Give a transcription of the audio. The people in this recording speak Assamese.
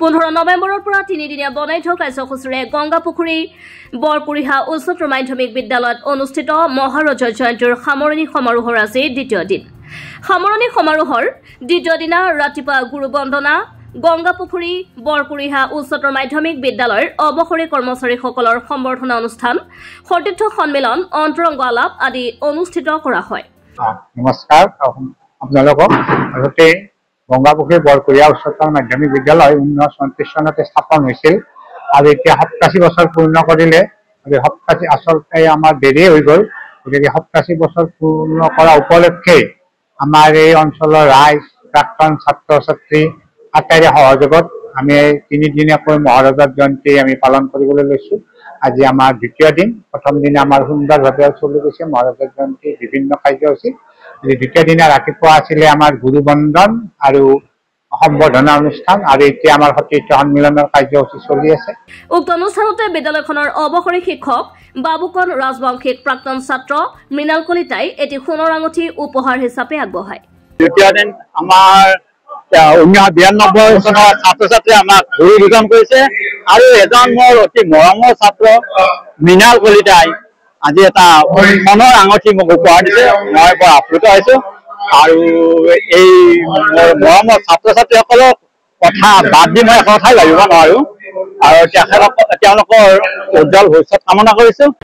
15 নৱেম্বৰৰ পৰা 3 দিনীয়া বনাই থকা কাৰ্যসূচীৰে গংগাপুখুৰী বৰকুৰিহা উচ্চতৰ মাধ্যমিক বিদ্যালয়ত অনুষ্ঠিত মহাৰজা জয়ন্তীৰ সামৰণি সমাৰোহৰ আজি দ্বিতীয় দিন। সামৰণি সমাৰোহৰ দ্বিতীয় দিনা ৰাতিপুৱা গুৰু বন্দনা, গংগাপুখুৰী বৰকুৰিহা উচ্চতৰ মাধ্যমিক বিদ্যালয়ৰ অৱসৰী কৰ্মচাৰীসকলৰ সম্বৰ্ধনা অনুষ্ঠান, সতীৰ্থ সন্মিলন, অন্তৰংগ আলাপ আদি অনুষ্ঠিত কৰা হয়। নমস্কাৰ, আপোনালোকক আগতে গংগাপুখুৰী বৰকুৰিহা উচ্চতৰ মাধ্যমিক বিদ্যালয় 1934 চনতে স্থাপন হৈছিল আৰু এতিয়া 87 বছৰ পূৰ্ণ কৰিলে। 87 আচলতে আমাৰ দেৰি হৈ গ'ল, গতিকে 87 বছৰ পূৰ্ণ কৰা উপলক্ষে আমাৰ এই অঞ্চলৰ ৰাইজ, প্ৰাক্তন ছাত্ৰ ছাত্ৰী আটাইৰে সহযোগত আমি 3 দিনীয়াকৈ মহাৰজা জয়ন্তী আমি পালন কৰিবলৈ লৈছো। আজি আমাৰ দ্বিতীয় দিন। প্ৰথম দিনা আমাৰ সুন্দৰভাৱে চলি গৈছে মহাৰজা জয়ন্তী বিভিন্ন কাৰ্যসূচী। দ্বিতীয় দিনা ৰাতিপুৱা আছিলে আমাৰ গুৰু বন্দন আৰু সম্বৰ্ধনা অনুষ্ঠান, আৰু এতিয়া আমাৰ সতীৰ্থ সন্মিলনৰ কাৰ্যসূচী চলি আছে। উক্ত অনুষ্ঠানতে বিদ্যালয়খনৰ অৱসৰী শিক্ষক বাবুকন ৰাজবংশীক প্ৰাক্তন ছাত্ৰ মৃণাল কলিতাই এটি সোণৰ আঙুঠি উপহাৰ হিচাপে আগবঢ়ায়। দ্বিতীয় দিন আমাৰ 1992 চনৰ ছাত্ৰ ছাত্ৰী আমাক গুৰু যোজন কৰিছে আৰু এজন মোৰ অতি মৰমৰ ছাত্ৰ মৃণাল কলিতাই আজি এটা সোণৰ আঙুঠি মোক উপহাৰ দিছে। মই বৰ আপ্লুত হৈছো আৰু এই মৰমৰ ছাত্ৰ ছাত্ৰীসকলক কথা বাদ দি মই কথা ভাবিব নোৱাৰো আৰু তেওঁলোকৰ উজ্জ্বল ভৱিষ্যত কামনা কৰিছো।